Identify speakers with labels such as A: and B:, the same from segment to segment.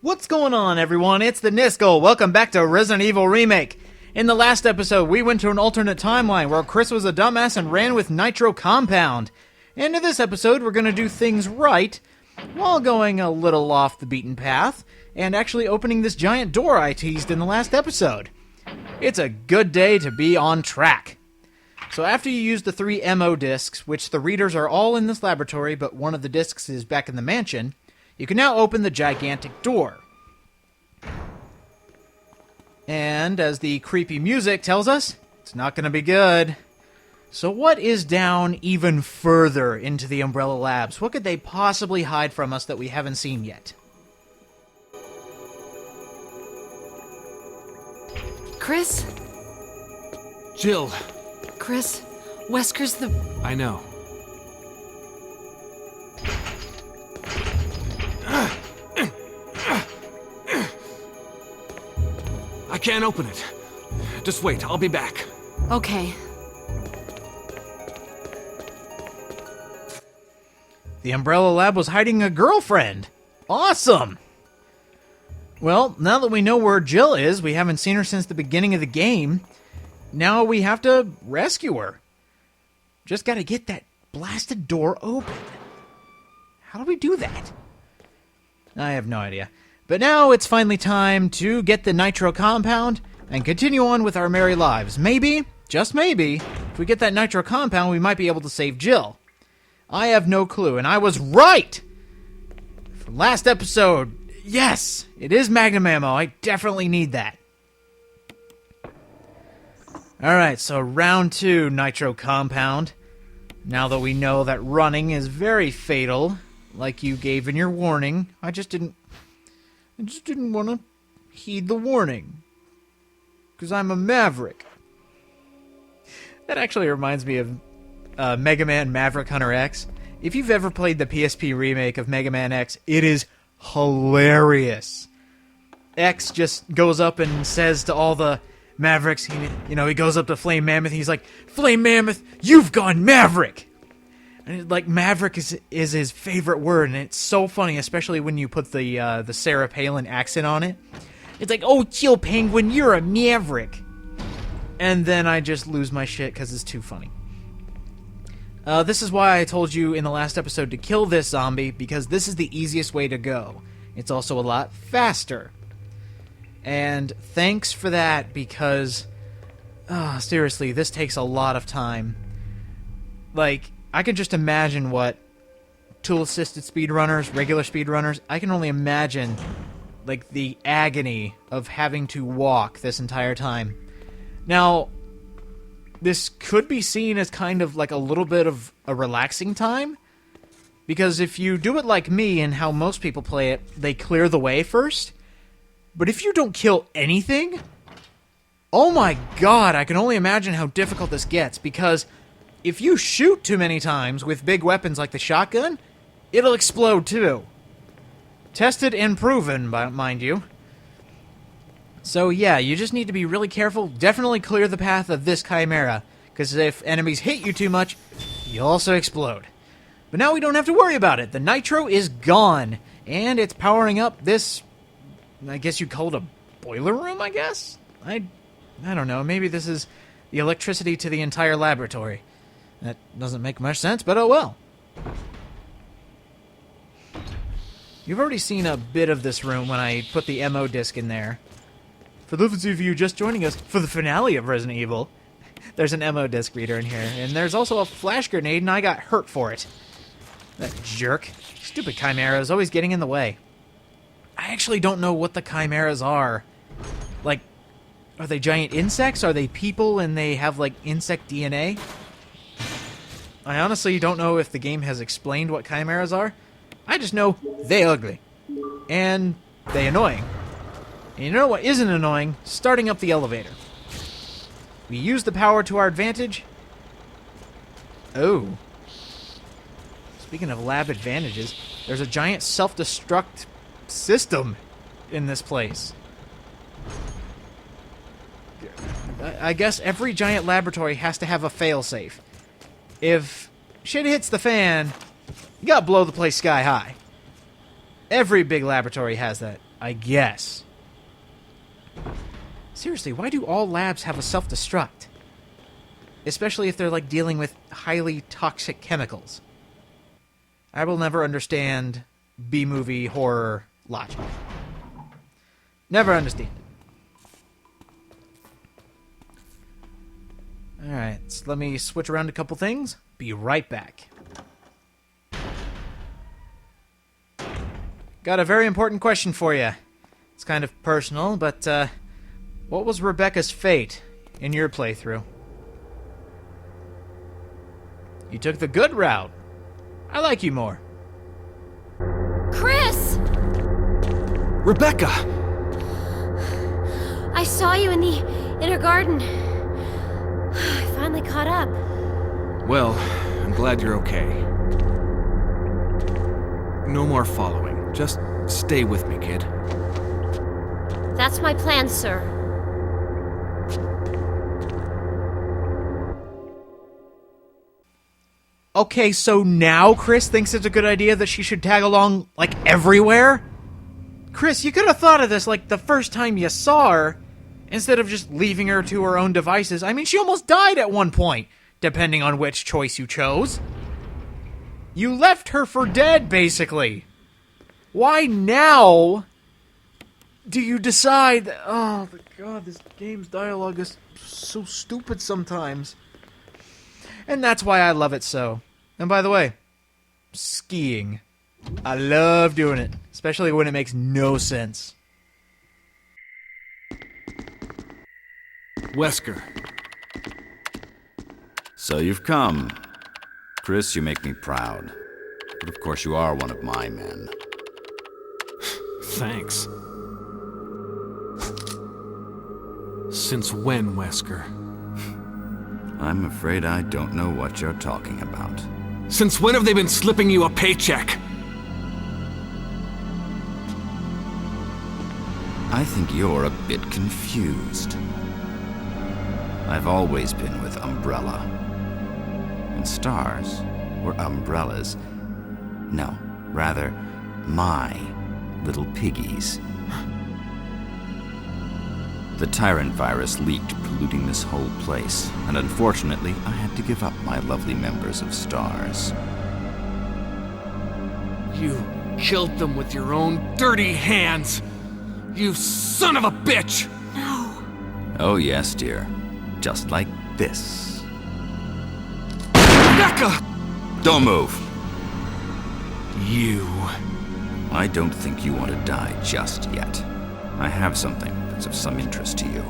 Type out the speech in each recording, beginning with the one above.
A: What's going on, everyone? It's the Niskel. Welcome back to Resident Evil Remake. In the last episode, we went to an alternate timeline where Chris was a dumbass and ran with nitro compound. And in this episode, we're going to do things right while going a little off the beaten path and actually opening this giant door I teased in the last episode. It's a good day to be on track. So after you use the 3 MO discs, which the readers are all in this laboratory, but one of the discs is back in the mansion, you can now open the gigantic door. And as the creepy music tells us, it's not going to be good. So what is down even further into the Umbrella Labs? What could they possibly hide from us that we haven't seen yet?
B: Chris?
C: Jill.
B: Chris, Wesker's the...
C: I know. I can't open it. Just wait, I'll be back.
B: Okay.
A: The Umbrella Lab was hiding a girlfriend. Awesome! Well, now that we know where Jill is, we haven't seen her since the beginning of the game, now we have to rescue her. Just gotta get that blasted door open. How do we do that? I have no idea. But now it's finally time to get the nitro compound and continue on with our merry lives. Maybe, just maybe, if we get that nitro compound, we might be able to save Jill. I have no clue, and I was right! From last episode, yes, it is Magnum ammo. I definitely need that. Alright, so round 2 nitro compound. Now that we know that running is very fatal, like you gave in your warning, I just didn't want to heed the warning. Because I'm a maverick. That actually reminds me of Mega Man Maverick Hunter X. If you've ever played the PSP remake of Mega Man X, it is hilarious. X just goes up and says to all the Mavericks, he goes up to Flame Mammoth, he's like, Flame Mammoth, you've gone Maverick! And like, Maverick is his favorite word, and it's so funny, especially when you put the Sarah Palin accent on it. It's like, oh, chill, Penguin, you're a Maverick! And then I just lose my shit, because it's too funny. This is why I told you in the last episode to kill this zombie, because this is the easiest way to go. It's also a lot faster. And thanks for that, because, seriously, this takes a lot of time. Like, I can just imagine what tool-assisted speedrunners, regular speedrunners, I can only imagine, like, the agony of having to walk this entire time. Now, this could be seen as kind of like a little bit of a relaxing time, because if you do it like me and how most people play it, they clear the way first. But if you don't kill anything, oh my god, I can only imagine how difficult this gets, because if you shoot too many times with big weapons like the shotgun, it'll explode too. Tested and proven, mind you. So yeah, you just need to be really careful. Definitely clear the path of this Chimera, because if enemies hit you too much, you'll also explode. But now we don't have to worry about it. The nitro is gone, and it's powering up this, I guess you'd call it a boiler room, I guess? I don't know. Maybe this is the electricity to the entire laboratory. That doesn't make much sense, but oh well. You've already seen a bit of this room when I put the MO disc in there. For those of you just joining us for the finale of Resident Evil, there's an MO disc reader in here, and there's also a flash grenade, and I got hurt for it. That jerk. Stupid chimeras, always getting in the way. I actually don't know what the chimeras are. Like, are they giant insects? Are they people and they have, like, insect DNA? I honestly don't know if the game has explained what chimeras are. I just know they ugly. And they annoying. And you know what isn't annoying? Starting up the elevator. We use the power to our advantage. Oh. Speaking of lab advantages, there's a giant self-destruct system in this place. I guess every giant laboratory has to have a failsafe. If shit hits the fan, you gotta blow the place sky high. Every big laboratory has that, I guess. Seriously, why do all labs have a self-destruct? Especially if they're, like, dealing with highly toxic chemicals. I will never understand B-movie horror logic. Never understand it. Alright, so let me switch around a couple things. Be right back. Got a very important question for you. It's kind of personal, but, what was Rebecca's fate in your playthrough? You took the good route. I like you more.
B: Chris!
C: Rebecca!
B: I saw you in the inner garden. I finally caught up.
C: Well, I'm glad you're okay. No more following. Just stay with me, kid.
B: That's my plan, sir.
A: Okay, so now Chris thinks it's a good idea that she should tag along, like, everywhere? Chris, you could have thought of this, like, the first time you saw her, instead of just leaving her to her own devices. I mean, she almost died at one point, depending on which choice you chose. You left her for dead, basically. Why now do you decide... Oh, my God, this game's dialogue is so stupid sometimes. And that's why I love it so. And by the way, skiing. I love doing it, especially when it makes no sense.
C: Wesker.
D: So you've come. Chris, you make me proud. But of course you are one of my men.
C: Thanks. Since when, Wesker?
D: I'm afraid I don't know what you're talking about.
C: Since when have they been slipping you a paycheck?
D: I think you're a bit confused. I've always been with Umbrella. And stars were umbrellas. No, rather, my little piggies. The Tyrant virus leaked, polluting this whole place, and unfortunately, I had to give up my lovely members of Stars.
C: You killed them with your own dirty hands! You son of a bitch!
B: No.
D: Oh yes, dear. Just like this.
C: Rebecca!
D: Don't move!
C: You...
D: I don't think you want to die just yet. I have something that's of some interest to you.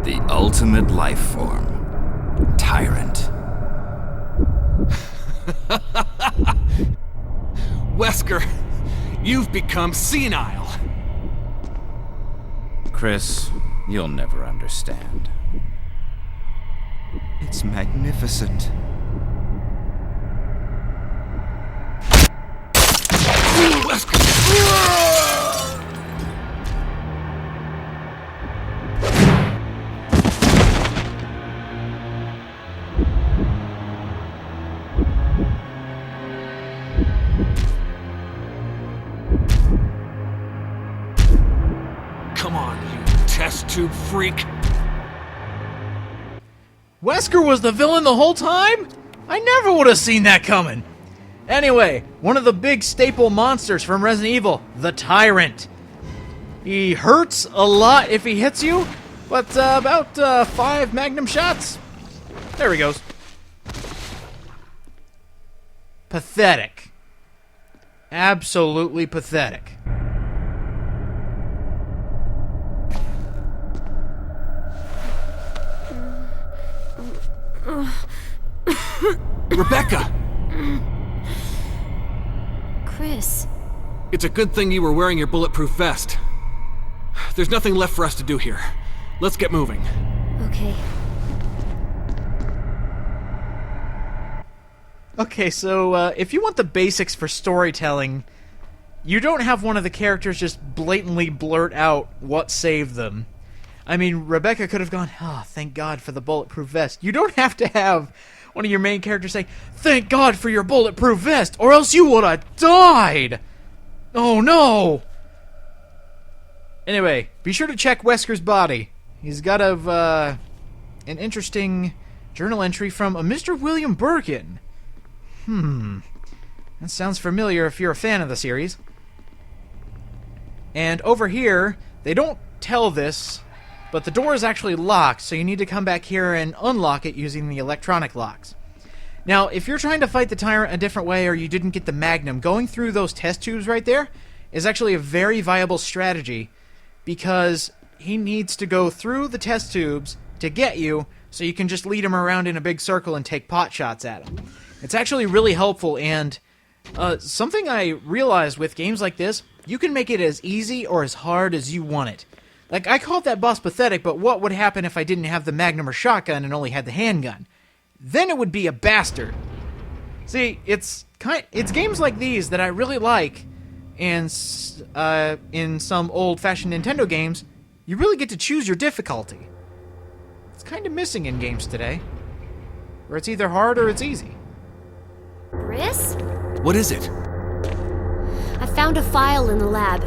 D: The ultimate life form. Tyrant.
C: Wesker, you've become senile.
D: Chris, you'll never understand. It's magnificent.
C: Come on, you test tube freak.
A: Wesker was the villain the whole time? I never would have seen that coming. Anyway, one of the big staple monsters from Resident Evil, the Tyrant. He hurts a lot if he hits you, but about 5 magnum shots. There he goes. Pathetic. Absolutely pathetic.
C: Rebecca!
B: Chris.
C: It's a good thing you were wearing your bulletproof vest. There's nothing left for us to do here. Let's get moving.
B: Okay.
A: Okay, so if you want the basics for storytelling, you don't have one of the characters just blatantly blurt out what saved them. I mean, Rebecca could have gone, "Oh, thank God for the bulletproof vest." You don't have to have one of your main characters say, "Thank God for your bulletproof vest, or else you would have died!" Oh no! Anyway, be sure to check Wesker's body. He's got an interesting journal entry from a Mr. William Birkin. That sounds familiar if you're a fan of the series. And over here, they don't tell this, but the door is actually locked, so you need to come back here and unlock it using the electronic locks. Now, if you're trying to fight the Tyrant a different way or you didn't get the Magnum, going through those test tubes right there is actually a very viable strategy, because he needs to go through the test tubes to get you, so you can just lead him around in a big circle and take pot shots at him. It's actually really helpful, and something I realized with games like this, you can make it as easy or as hard as you want it. Like, I called that boss pathetic, but what would happen if I didn't have the Magnum or shotgun and only had the handgun? Then it would be a bastard. See, it's games like these that I really like, and in some old-fashioned Nintendo games, you really get to choose your difficulty. It's kind of missing in games today, where it's either hard or it's easy.
B: Chris?
C: What is it?
B: I found a file in the lab.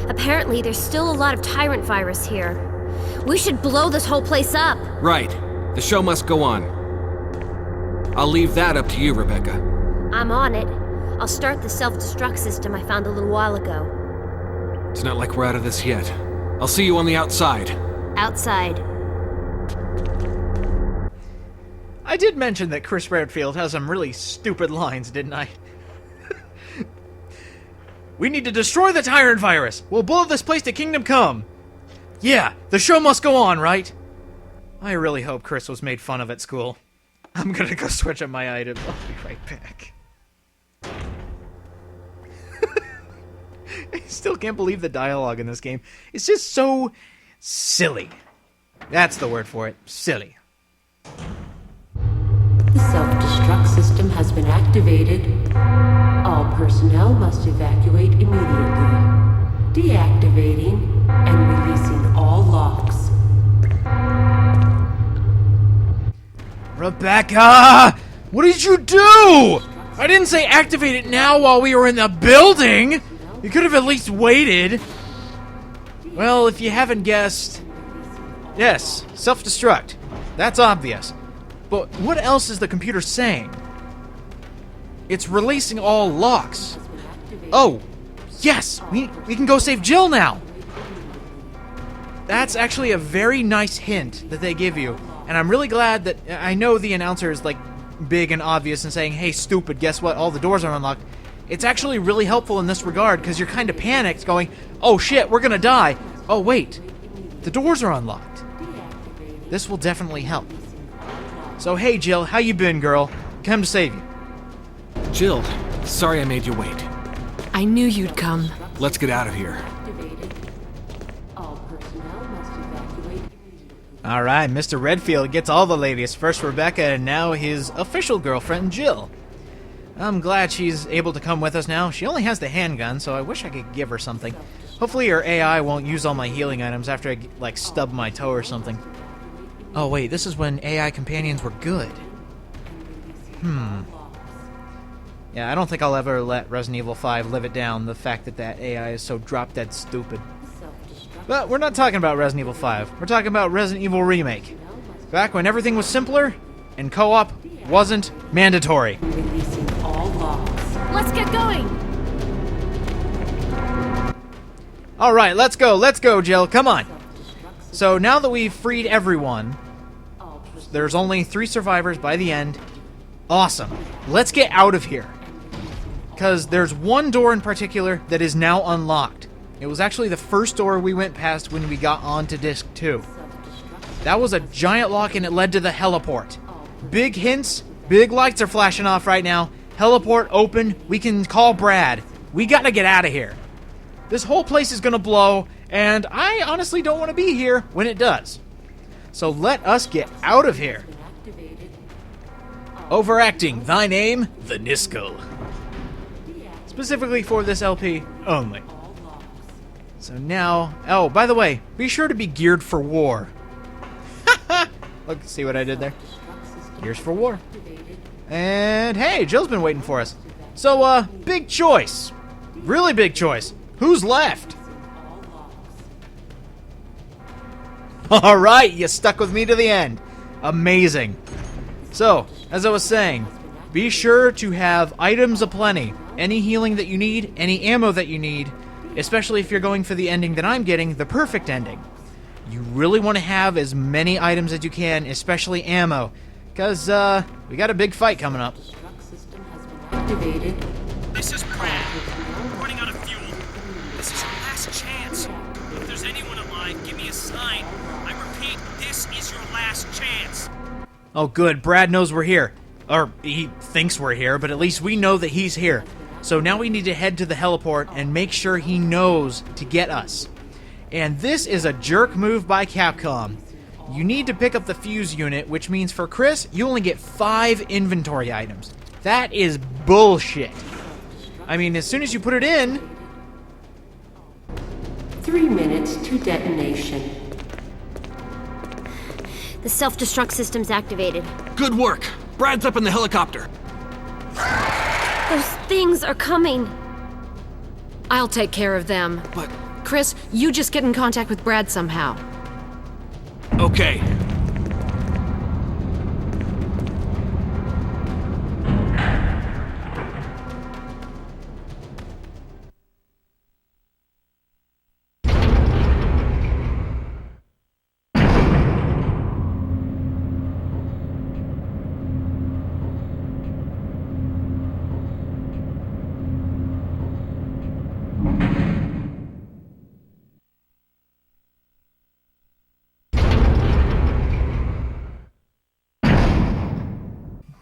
B: Apparently, there's still a lot of Tyrant virus here. We should blow this whole place up.
C: Right. The show must go on. I'll leave that up to you, Rebecca.
B: I'm on it. I'll start the self-destruct system I found a little while ago.
C: It's not like we're out of this yet. I'll see you on the outside.
B: Outside.
A: I did mention that Chris Redfield has some really stupid lines, didn't I? "We need to destroy the Tyrant virus. We'll blow this place to Kingdom Come." Yeah, the show must go on, right? I really hope Chris was made fun of at school. I'm gonna go switch up my item. I'll be right back. I still can't believe the dialogue in this game. It's just so silly. That's the word for it. Silly.
E: The self-destruct system has been activated. All personnel must evacuate immediately. Deactivating and releasing all locks.
A: Rebecca! What did you do? I didn't say activate it now while we were in the building! You could have at least waited. Well, if you haven't guessed... Yes, self-destruct. That's obvious. But what else is the computer saying? It's releasing all locks. Oh, yes! We can go save Jill now! That's actually a very nice hint that they give you. And I'm really glad that... I know the announcer is, like, big and obvious and saying, "Hey, stupid, guess what? All the doors are unlocked." It's actually really helpful in this regard, because you're kind of panicked, going, "Oh shit, we're gonna die. Oh wait, the doors are unlocked." This will definitely help. So hey Jill, how you been, girl? Come to save you.
C: Jill, sorry I made you wait.
F: I knew you'd come.
C: Let's get out of here.
E: All personnel must evacuate.
A: Alright, Mr. Redfield gets all the ladies. First Rebecca, and now his official girlfriend, Jill. I'm glad she's able to come with us now. She only has the handgun, so I wish I could give her something. Hopefully her AI won't use all my healing items after I, like, stub my toe or something. Oh wait, this is when AI companions were good. Yeah, I don't think I'll ever let Resident Evil 5 live it down, the fact that that AI is so drop-dead stupid. But we're not talking about Resident Evil 5. We're talking about Resident Evil Remake. Back when everything was simpler, and co-op wasn't mandatory.
E: Releasing all locks.
B: Let's get going!
A: Alright, let's go, Jill, come on! So now that we've freed everyone, there's only 3 survivors by the end. Awesome. Let's get out of here. Because there's one door in particular that is now unlocked. It was actually the first door we went past when we got onto Disc 2. That was a giant lock and it led to the heliport. big hints, big lights are flashing off right now. Heliport open, we can call Brad. We gotta get out of here. This whole place is gonna blow, and I honestly don't want to be here when it does. So let us get out of here. Overacting, thy name, the Niskel. Specifically for this LP only. So now, oh, by the way, be sure to be geared for war. Look, see what I did there? Gears for war. And hey, Jill's been waiting for us. So, big choice. Really big choice. Who's left? Alright, you stuck with me to the end. Amazing. So, as I was saying, be sure to have items aplenty. Any healing that you need, any ammo that you need, especially if you're going for the ending that I'm getting, the perfect ending. You really want to have as many items as you can, especially ammo, because, we got a big fight coming up.
E: Activated.
G: This is Brad. We're running out of fuel. This is our last chance. If there's anyone alive, give me a sign. I repeat, this is your last chance.
A: Oh good, Brad knows we're here. Or, he thinks we're here, but at least we know that he's here. So now we need to head to the heliport and make sure he knows to get us. And this is a jerk move by Capcom. You need to pick up the fuse unit, which means for Chris, you only get 5 inventory items. That is bullshit. I mean, as soon as you put it in...
E: 3 minutes to detonation.
B: The self-destruct system's activated.
C: Good work. Brad's up in the helicopter.
B: Those things are coming.
F: I'll take care of them.
C: But,
F: Chris, you just get in contact with Brad somehow.
C: okay.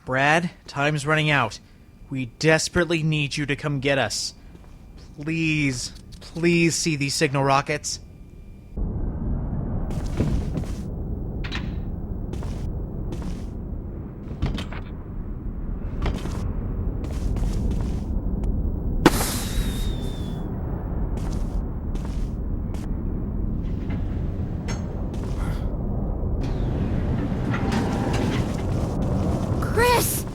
A: Brad, time's running out. We desperately need you to come get us. Please, please see these signal rockets.
B: Chris!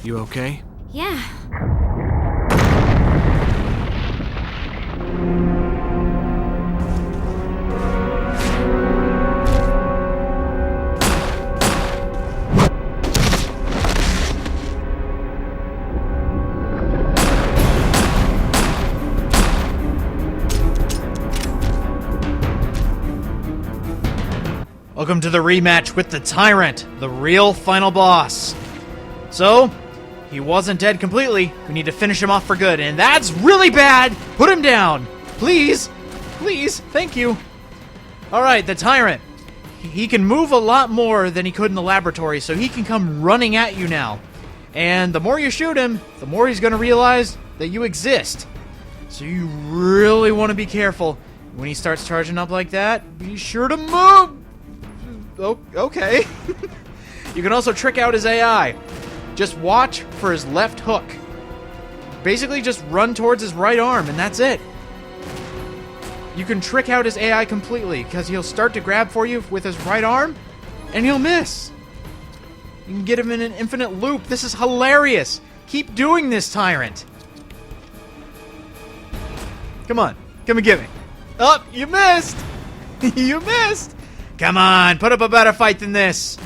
C: You okay?
B: Yeah.
A: Welcome to the rematch with the Tyrant, the real final boss. So, he wasn't dead completely. We need to finish him off for good, and that's really bad! Put him down! Please! Please! Thank you! Alright, the Tyrant. He can move a lot more than he could in the laboratory, so he can come running at you now. And the more you shoot him, the more he's gonna realize that you exist. So you really want to be careful. When he starts charging up like that, be sure to move! Oh, okay. You can also trick out his AI. Just watch for his left hook. Basically just run towards his right arm, and that's it. You can trick out his AI completely, because he'll start to grab for you with his right arm, and he'll miss. You can get him in an infinite loop. This is hilarious. Keep doing this, Tyrant. Come on. Come and get me. Oh, you missed. You missed. Come on, put up a better fight than this.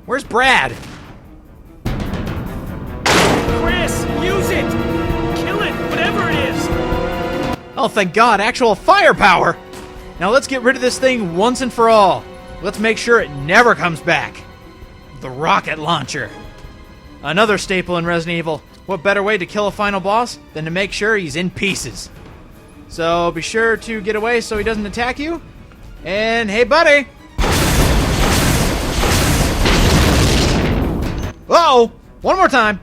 A: Where's Brad?
G: Chris, use it! Kill it, whatever it is!
A: Oh, thank God, actual firepower! Now let's get rid of this thing once and for all. Let's make sure it never comes back. The rocket launcher. Another staple in Resident Evil. What better way to kill a final boss than to make sure he's in pieces? So be sure to get away so he doesn't attack you. And hey, buddy! Uh-oh! One more time!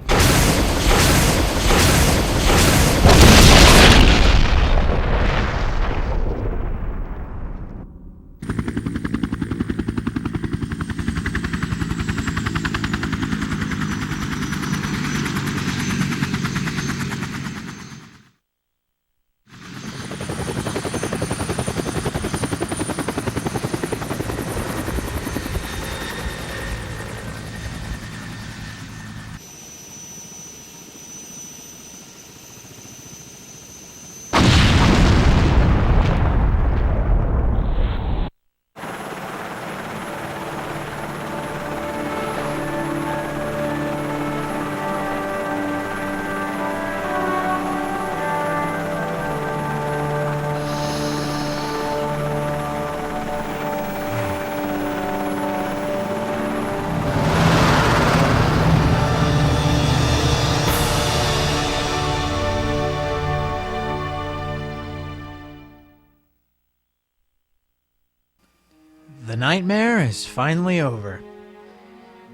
A: The nightmare is finally over.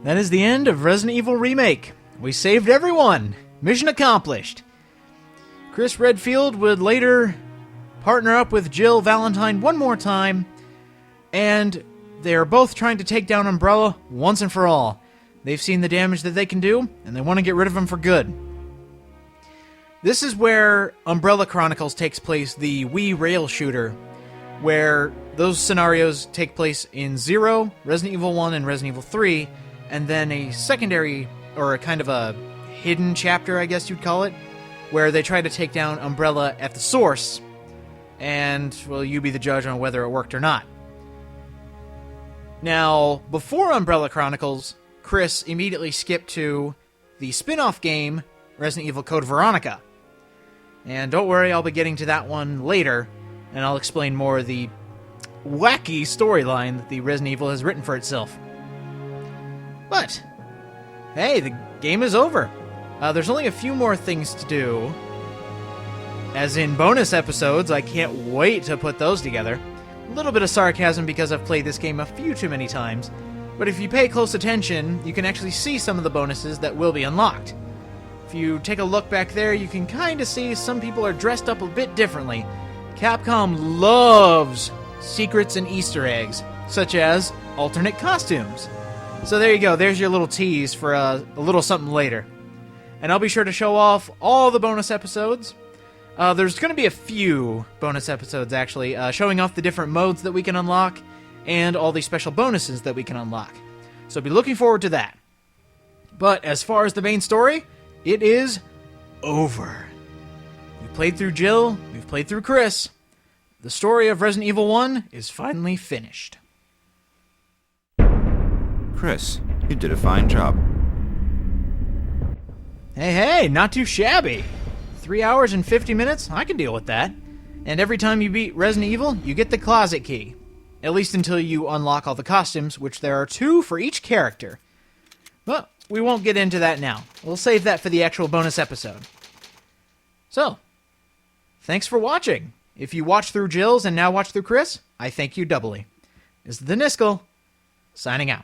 A: That is the end of Resident Evil Remake. We saved everyone. Mission accomplished. Chris Redfield would later partner up with Jill Valentine one more time, and they are both trying to take down Umbrella once and for all. They've seen the damage that they can do, and they want to get rid of him for good. This is where Umbrella Chronicles takes place, the Wii rail shooter, where those scenarios take place in 0, Resident Evil 1, and Resident Evil 3, and then a secondary, or a kind of a hidden chapter, I guess you'd call it, where they try to take down Umbrella at the source, and, well, you be the judge on whether it worked or not. Now, before Umbrella Chronicles, Chris immediately skipped to the spin-off game, Resident Evil Code Veronica. And don't worry, I'll be getting to that one later, and I'll explain more of the wacky storyline that the Resident Evil has written for itself. But, hey, the game is over. There's only a few more things to do. As in bonus episodes, I can't wait to put those together. A little bit of sarcasm because I've played this game a few too many times, but if you pay close attention, you can actually see some of the bonuses that will be unlocked. If you take a look back there, you can kind of see some people are dressed up a bit differently. Capcom loves secrets and Easter eggs, such as alternate costumes. So there you go, there's your little tease for a little something later. And I'll be sure to show off all the bonus episodes. There's going to be a few bonus episodes, actually, showing off the different modes that we can unlock, and all the special bonuses that we can unlock. So be looking forward to that. But as far as the main story, it is over. We played through Jill, we've played through Chris. The story of Resident Evil 1 is finally finished.
D: Chris, you did a fine job.
A: Hey, not too shabby. 3 hours and 50 minutes? I can deal with that. And every time you beat Resident Evil, you get the closet key. At least until you unlock all the costumes, which there are 2 for each character. But we won't get into that now. We'll save that for the actual bonus episode. So, thanks for watching. If you watched through Jill's and now watch through Chris, I thank you doubly. This is the Niskel, signing out.